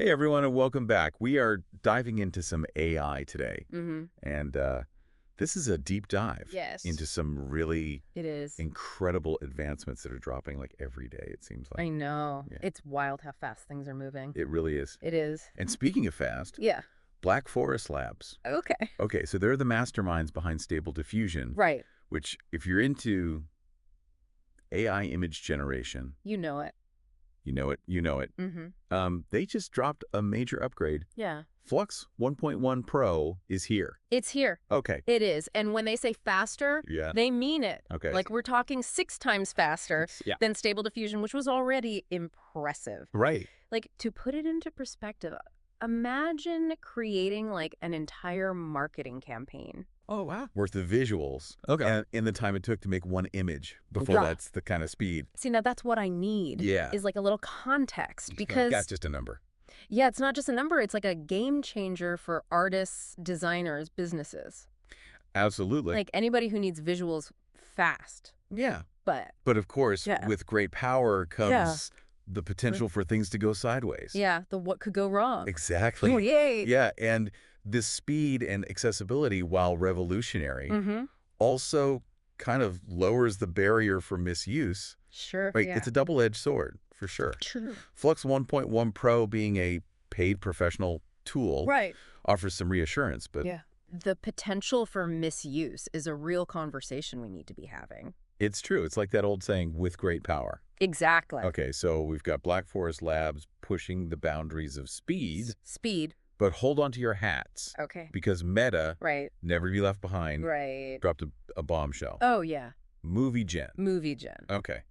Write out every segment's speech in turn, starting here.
Hey everyone, and welcome back. We are diving into some AI today, and this is a deep dive Yes, into some really it is. incredible advancements that are dropping like every day, it seems like. I know. Yeah, It's wild how fast things are moving. it really is. It is. And speaking of fast, Yeah. Black Forest Labs. Okay. Okay, so they're the masterminds behind Stable Diffusion, Right. which if you're into AI image generation, You know it. you know it, you know it. Mm-hmm. They just dropped a major upgrade. Yeah. Flux 1.1 Pro is here. It's here. Okay. It is. And when they say faster, Yeah. they mean it. Okay. Like we're talking 6 times faster Yeah. than Stable Diffusion, which was already impressive. Right. Like, to put it into perspective, imagine creating like an entire marketing campaign. Oh, wow. Worth of visuals. Okay. And in the time it took to make one image before Yeah. that's the kind of speed. See, now that's what I need. Yeah. Is like a little context That's because just a number. yeah, it's not just a number. It's like a game changer for artists, designers, businesses. Absolutely. Like anybody who needs visuals fast. Yeah. But But of course, yeah. with great power comes Yeah. the potential for things to go sideways. Yeah, the what could go wrong. Exactly. Oh, yay. Yeah. And this speed and accessibility, while revolutionary, Mm-hmm. also kind of lowers the barrier for misuse. Sure. Right. Yeah. It's a double-edged sword, for sure. True. Flux 1.1 Pro, being a paid professional tool, Right. offers some reassurance, but Yeah. The potential for misuse is a real conversation we need to be having. it's true. It's like that old saying, with great power. Exactly. Okay, so we've got Black Forest Labs pushing the boundaries of speed, Speed. but hold on to your hats, Okay. because Meta, Right. never be left behind, Right. dropped a bombshell. Oh, yeah. Movie Gen. Movie Gen. Okay.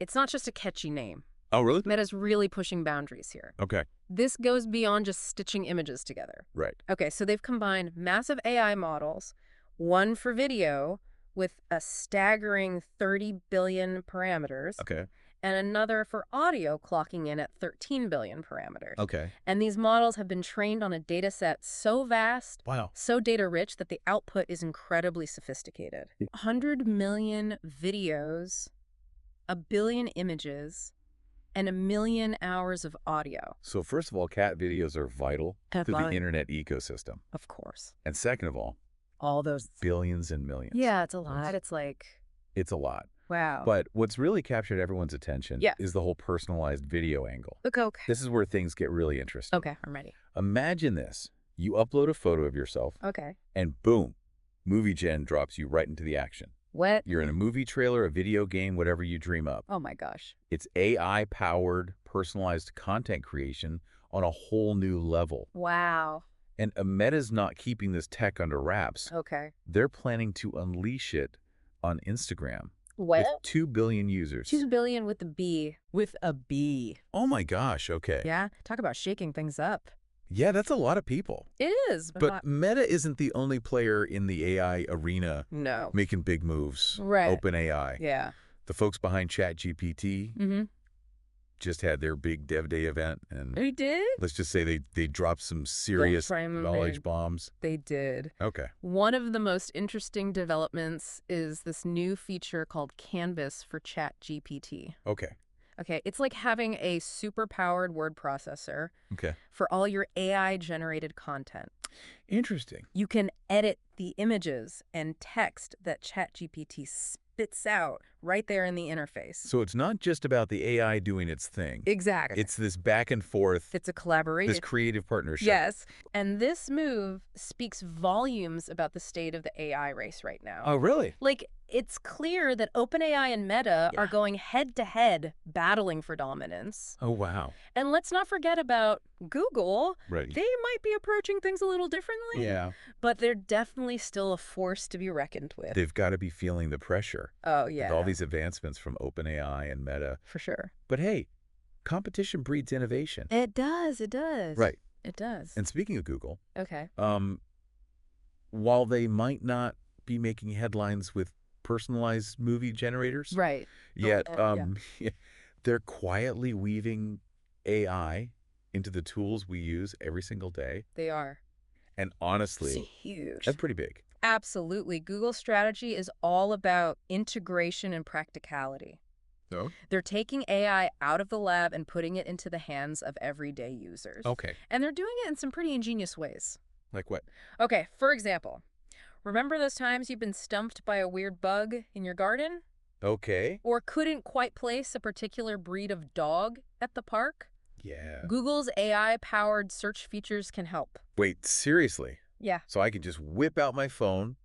It's not just a catchy name. Oh, really? Meta's really pushing boundaries here. Okay. This goes beyond just stitching images together. Right. Okay, so they've combined massive AI models, one for video with a staggering 30 billion parameters, Okay. and another for audio clocking in at 13 billion parameters. Okay. And these models have been trained on a data set so vast, Wow. so data rich that the output is incredibly sophisticated. 100 million videos, a billion images, and 1 million hours of audio. So first of all, cat videos are vital to the Headline. internet ecosystem. Of course. And second of all, those. billions and millions. Yeah, it's a lot. It's like, It's a lot. wow. But what's really captured everyone's attention Yeah. is the whole personalized video angle. Okay. This is where things get really interesting. Okay, I'm ready. Imagine this. You upload a photo of yourself, Okay. and boom, Movie Gen drops you right into the action. What? You're in a movie trailer, a video game, whatever you dream up. Oh my gosh. It's AI-powered, personalized content creation on a whole new level. Wow. And Meta's not keeping this tech under wraps. Okay. They're planning to unleash it on Instagram What? with 2 billion users. 2 billion with a B. With a B. Oh my gosh, okay. Yeah, talk about shaking things up. Yeah, that's a lot of people. It is. But Meta isn't the only player in the AI arena no. making big moves. Right. OpenAI. Yeah. The folks behind ChatGPT Mm-hmm. just had their big Dev Day event, and They did? let's just say they dropped some serious frame knowledge them. bombs. They did. Okay. One of the most interesting developments is this new feature called Canvas for ChatGPT. Okay. Okay, it's like having a super-powered word processor Okay. for all your AI-generated content. Interesting. You can edit the images and text that ChatGPT spits out right there in the interface. So it's not just about the AI doing its thing. Exactly. It's this back and forth, It's a collaboration. this creative partnership. Yes. And this move speaks volumes about the state of the AI race right now. Oh, really? Like, it's clear that OpenAI and Meta are going head-to-head battling for dominance. Oh, wow. And let's not forget about Google. Right. They might be approaching things a little differently. Yeah. But they're definitely still a force to be reckoned with. They've got to be feeling the pressure Oh, with yeah. all these advancements from OpenAI and Meta. For sure. But hey, competition breeds innovation. It does. It does. Right. It does. And speaking of Google, Okay. while they might not be making headlines with personalized movie generators, Right. yet yeah. they're quietly weaving AI into the tools we use every single day. They are. And It's honestly, huge. that's pretty big. Absolutely. Google's strategy is all about integration and practicality. Oh? They're taking AI out of the lab and putting it into the hands of everyday users. Okay. And they're doing it in some pretty ingenious ways. Like what? Okay, for example, remember those times you've been stumped by a weird bug in your garden? Okay. Or couldn't quite place a particular breed of dog at the park? Yeah. Google's AI-powered search features can help. Wait, seriously? Yeah. So I can just whip out my phone,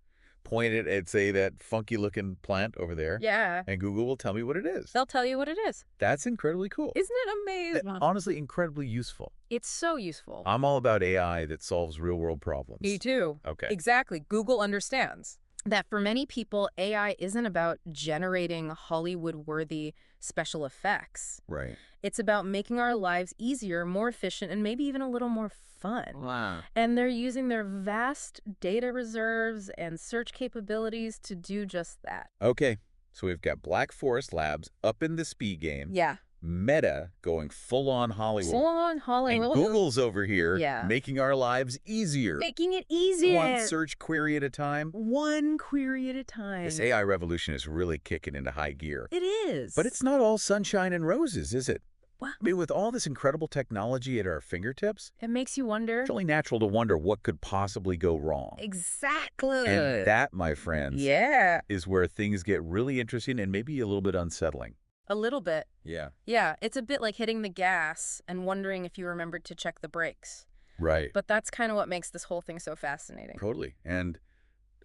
point it at, say, that funky-looking plant over there, Yeah. and Google will tell me what it is. They'll tell you what it is. That's incredibly cool. Isn't it amazing? Honestly, incredibly useful. It's so useful. I'm all about AI that solves real-world problems. Me too. Okay. Exactly. Google understands that for many people, AI isn't about generating Hollywood-worthy special effects. Right. It's about making our lives easier, more efficient, and maybe even a little more fun. Wow. And they're using their vast data reserves and search capabilities to do just that. Okay. So we've got Black Forest Labs up in the speed game. Yeah. Meta going full-on Hollywood. Full-on Hollywood. And Google's over here Yeah. making our lives easier. Making it easier. One search query at a time. One query at a time. This AI revolution is really kicking into high gear. It is. But it's not all sunshine and roses, is it? What? I mean, with all this incredible technology at our fingertips, It makes you wonder. it's only natural to wonder what could possibly go wrong. Exactly. And that, my friends, Yeah. is where things get really interesting and maybe a little bit unsettling. A little bit. Yeah. Yeah, it's a bit like hitting the gas and wondering if you remembered to check the brakes. Right. But that's kind of what makes this whole thing so fascinating. Totally. And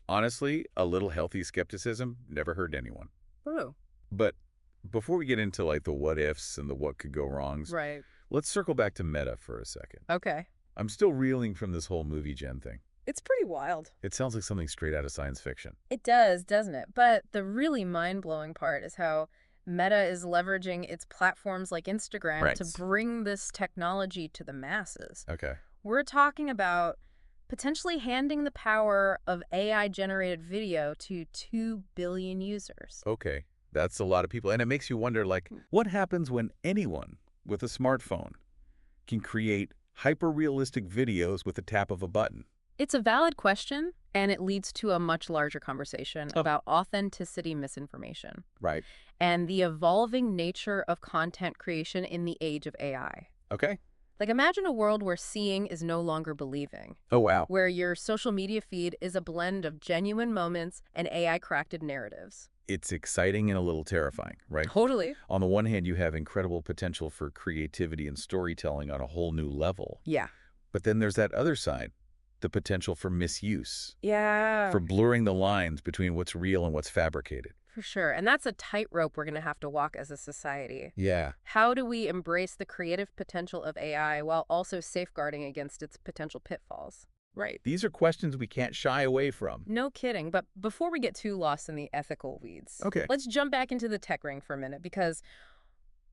honestly, a little healthy skepticism never hurt anyone. Ooh. But before we get into like the what ifs and the what could go wrongs, Right. let's circle back to Meta for a second. Okay. I'm still reeling from this whole movie gen thing. It's pretty wild. It sounds like something straight out of science fiction. It does, doesn't it? But the really mind-blowing part is how Meta is leveraging its platforms like Instagram Right. to bring this technology to the masses. Okay. We're talking about potentially handing the power of AI-generated video to 2 billion users. Okay. That's a lot of people. And it makes you wonder, like, what happens when anyone with a smartphone can create hyper-realistic videos with the tap of a button? It's a valid question, and it leads to a much larger conversation about authenticity misinformation Right. and the evolving nature of content creation in the age of AI. Okay. Like, imagine a world where seeing is no longer believing, Oh, wow. where your social media feed is a blend of genuine moments and AI-crafted narratives. It's exciting and a little terrifying, right? Totally. On the one hand, you have incredible potential for creativity and storytelling on a whole new level. Yeah. But then there's that other side, the potential for misuse, Yeah. for blurring the lines between what's real and what's fabricated. For sure. And that's a tightrope we're going to have to walk as a society. Yeah. How do we embrace the creative potential of AI while also safeguarding against its potential pitfalls? Right. These are questions we can't shy away from. No kidding. But before we get too lost in the ethical weeds, Okay. let's jump back into the tech ring for a minute, because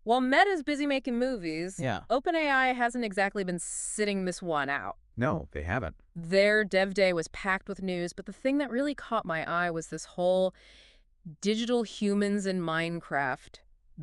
while Meta's busy making movies, Yeah. OpenAI hasn't exactly been sitting this one out. No, they haven't. Their dev day was packed with news, but the thing that really caught my eye was this whole digital humans in Minecraft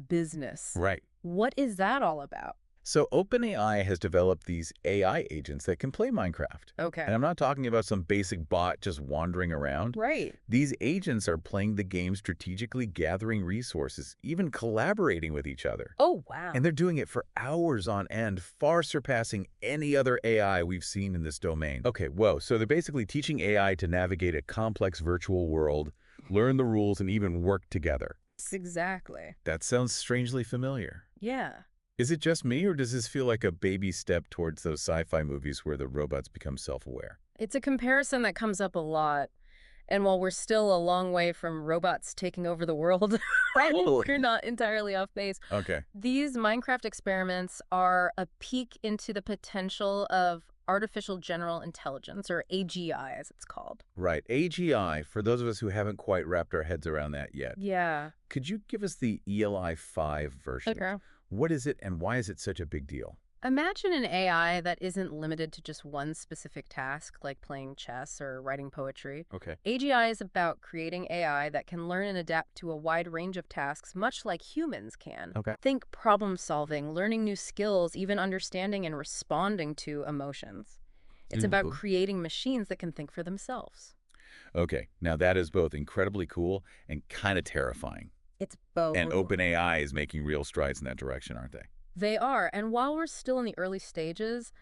business. Right. What is that all about? So OpenAI has developed these AI agents that can play Minecraft. Okay. And I'm not talking about some basic bot just wandering around. Right. These agents are playing the game strategically, gathering resources, even collaborating with each other. Oh, wow. And they're doing it for hours on end, far surpassing any other AI we've seen in this domain. Okay, whoa. So they're basically teaching AI to navigate a complex virtual world, learn the rules, and even work together. Exactly. That sounds strangely familiar. Yeah. Is it just me, or does this feel like a baby step towards those sci-fi movies where the robots become self-aware? It's a comparison that comes up a lot. And while we're still a long way from robots taking over the world, Totally. you're not entirely off base. Okay. These Minecraft experiments are a peek into the potential of artificial general intelligence, or AGI as it's called. Right. AGI, for those of us who haven't quite wrapped our heads around that yet, Yeah. could you give us the ELI 5 version? Okay. What is it, and why is it such a big deal? Imagine an AI that isn't limited to just one specific task, like playing chess or writing poetry. Okay. AGI is about creating AI that can learn and adapt to a wide range of tasks, much like humans can. Okay. Think problem solving, learning new skills, even understanding and responding to emotions. It's about Ooh. creating machines that can think for themselves. Okay. Now that is both incredibly cool and kind of terrifying. It's both. And OpenAI is making real strides in that direction, aren't they? They are. And while we're still in the early stages,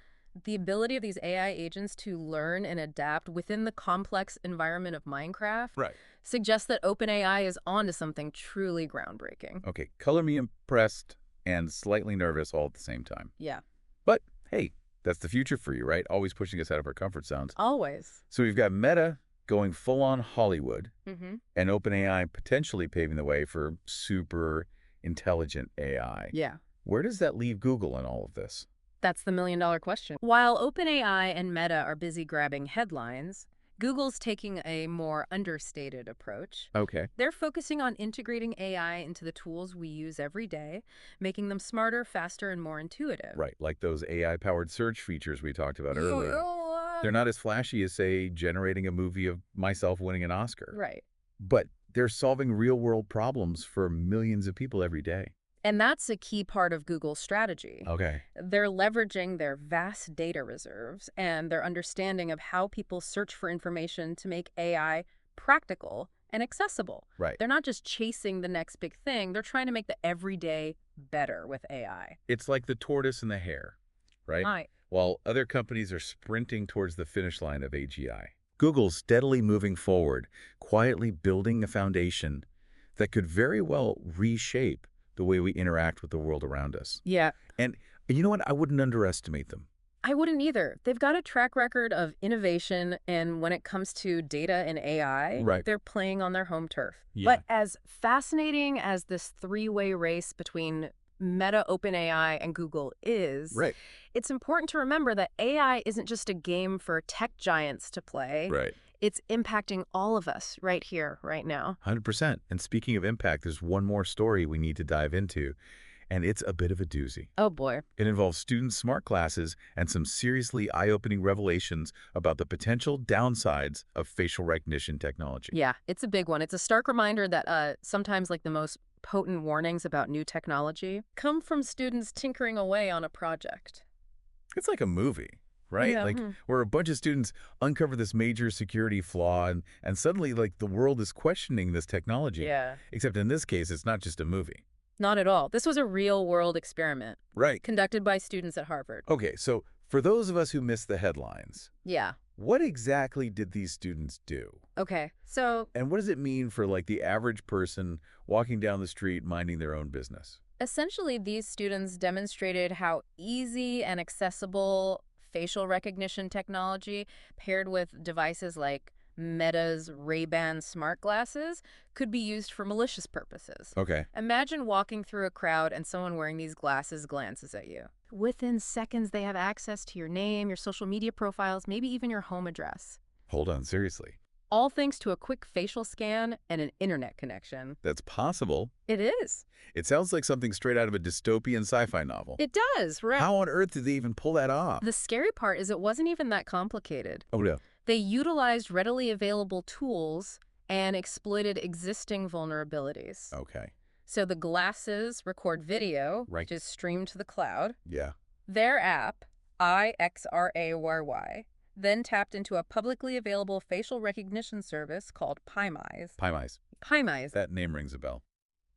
the ability of these AI agents to learn and adapt within the complex environment of Minecraft Right. suggests that OpenAI is onto something truly groundbreaking. Okay, color me impressed and slightly nervous all at the same time. Yeah, But hey, that's the future for you, right? Always pushing us out of our comfort zones. always. So we've got Meta going full-on Hollywood Mm-hmm. and OpenAI potentially paving the way for super intelligent AI. Yeah. Where does that leave Google in all of this? That's the million-dollar question. While OpenAI and Meta are busy grabbing headlines, Google's taking a more understated approach. Okay. They're focusing on integrating AI into the tools we use every day, making them smarter, faster, and more intuitive. Right, like those AI-powered search features we talked about earlier. They're not as flashy as, say, generating a movie of myself winning an Oscar. Right. But they're solving real-world problems for millions of people every day. And that's a key part of Google's strategy. Okay. They're leveraging their vast data reserves and their understanding of how people search for information to make AI practical and accessible. Right. They're not just chasing the next big thing. They're trying to make the everyday better with AI. It's like the tortoise and the hare, right? Right. While other companies are sprinting towards the finish line of AGI. Google's steadily moving forward, quietly building a foundation that could very well reshape the way we interact with the world around us. Yeah. And you know what? I wouldn't underestimate them. I wouldn't either. They've got a track record of innovation, and when it comes to data and AI, Right. they're playing on their home turf. Yeah. But as fascinating as this three-way race between Meta, OpenAI, and Google is, Right. it's important to remember that AI isn't just a game for tech giants to play. Right. It's impacting all of us right here, right now. 100%. And speaking of impact, there's one more story we need to dive into, and it's a bit of a doozy. Oh, boy. It involves student smart classes and some seriously eye-opening revelations about the potential downsides of facial recognition technology. Yeah, it's a big one. It's a stark reminder that sometimes like the most potent warnings about new technology come from students tinkering away on a project. It's like a movie, right? Yeah. Like where a bunch of students uncover this major security flaw and suddenly like the world is questioning this technology. Yeah. Except in this case, it's not just a movie. Not at all. This was a real-world experiment Right. conducted by students at Harvard. Okay, so for those of us who missed the headlines, Yeah. what exactly did these students do? Okay. So And what does it mean for like the average person walking down the street minding their own business? essentially, these students demonstrated how easy and accessible facial recognition technology paired with devices like Meta's Ray-Ban smart glasses could be used for malicious purposes. Okay. Imagine walking through a crowd and someone wearing these glasses glances at you. Within seconds, they have access to your name, your social media profiles, maybe even your home address. Hold on, seriously. All thanks to a quick facial scan and an internet connection. That's possible. It is. It sounds like something straight out of a dystopian sci-fi novel. It does, right? How on earth did they even pull that off? The scary part is it wasn't even that complicated. Oh, no. They utilized readily available tools and exploited existing vulnerabilities. Okay. So the glasses record video, Right. which is streamed to the cloud. Yeah. Their app, IXRAYY, then tapped into a publicly available facial recognition service called PyMize. PyMize. That name rings a bell.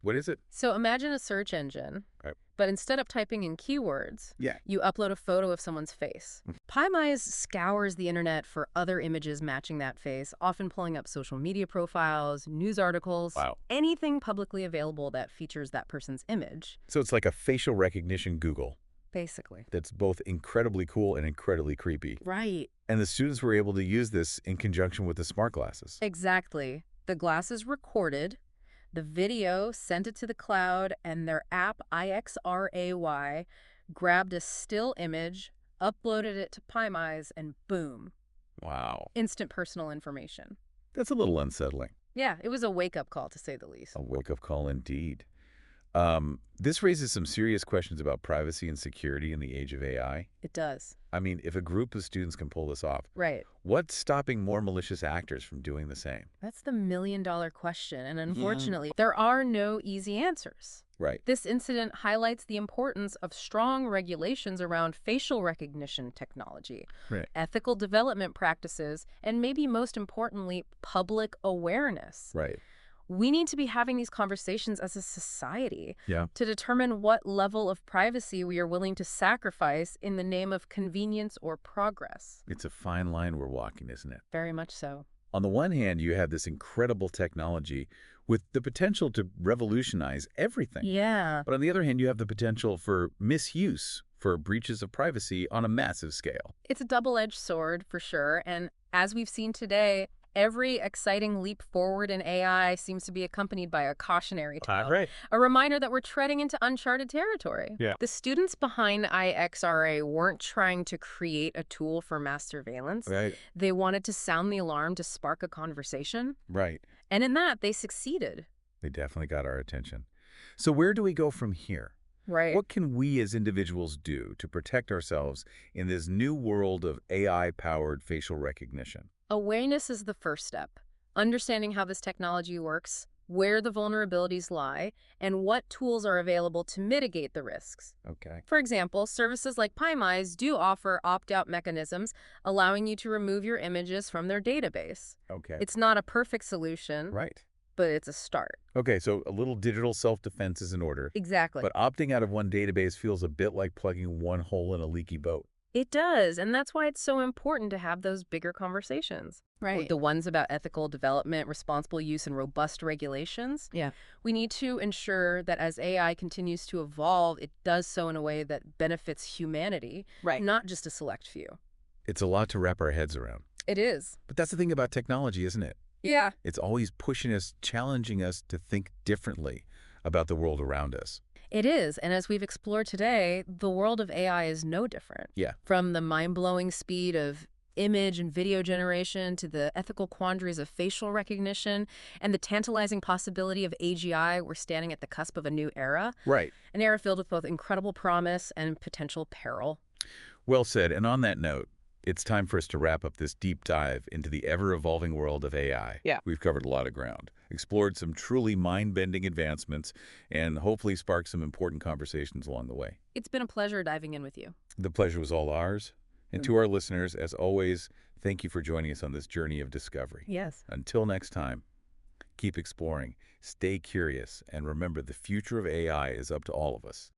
What is it? So imagine a search engine, Right. but instead of typing in keywords, Yeah. you upload a photo of someone's face. PyMize scours the internet for other images matching that face, often pulling up social media profiles, news articles, Wow. anything publicly available that features that person's image, So it's like a facial recognition Google basically. that's both incredibly cool and incredibly creepy. Right. And the students were able to use this in conjunction with the smart glasses. Exactly. The glasses recorded, the video sent it to the cloud, and their app, IXRAY, grabbed a still image, uploaded it to PyMize, and boom, Wow. instant personal information. That's a little unsettling. Yeah, it was a wake-up call, to say the least. A wake-up call indeed. This raises some serious questions about privacy and security in the age of AI. It does. I mean, if a group of students can pull this off, Right. what's stopping more malicious actors from doing the same? That's the million-dollar question, and unfortunately, there are no easy answers. Right. This incident highlights the importance of strong regulations around facial recognition technology, Right. ethical development practices, and maybe most importantly, public awareness. Right. we need to be having these conversations as a society Yeah. to determine what level of privacy we are willing to sacrifice in the name of convenience or progress. It's a fine line we're walking, isn't it? Very much so. On the one hand, you have this incredible technology with the potential to revolutionize everything. Yeah. But on the other hand, you have the potential for misuse, for breaches of privacy on a massive scale. It's a double-edged sword for sure. And as we've seen today, every exciting leap forward in AI seems to be accompanied by a cautionary tale. Right. A reminder that we're treading into uncharted territory. Yeah. The students behind IXRA weren't trying to create a tool for mass surveillance. Right. They wanted to sound the alarm to spark a conversation. Right. And in that, they succeeded. They definitely got our attention. So where do we go from here? Right. What can we as individuals do to protect ourselves in this new world of AI-powered facial recognition? Awareness is the first step. Understanding how this technology works, where the vulnerabilities lie, and what tools are available to mitigate the risks. Okay. For example, services like PyMize do offer opt-out mechanisms, allowing you to remove your images from their database. Okay. It's not a perfect solution, Right. but it's a start. Okay, so a little digital self-defense is in order. Exactly. But opting out of one database feels a bit like plugging one hole in a leaky boat. It does, and that's why it's so important to have those bigger conversations. Right. The ones about ethical development, responsible use, and robust regulations. Yeah. We need to ensure that as AI continues to evolve, it does so in a way that benefits humanity, Right. not just a select few. It's a lot to wrap our heads around. It is. But that's the thing about technology, isn't it? Yeah. It's always pushing us, challenging us to think differently about the world around us. It is, and as we've explored today, the world of AI is no different. Yeah. From the mind-blowing speed of image and video generation to the ethical quandaries of facial recognition and the tantalizing possibility of AGI, we're standing at the cusp of a new era, Right. an era filled with both incredible promise and potential peril. Well said. And on that note, it's time for us to wrap up this deep dive into the ever-evolving world of AI. Yeah. We've covered a lot of ground, explored some truly mind-bending advancements, and hopefully sparked some important conversations along the way. It's been a pleasure diving in with you. The pleasure was all ours. And to our listeners, as always, thank you for joining us on this journey of discovery. Yes. Until next time, keep exploring, stay curious, and remember the future of AI is up to all of us.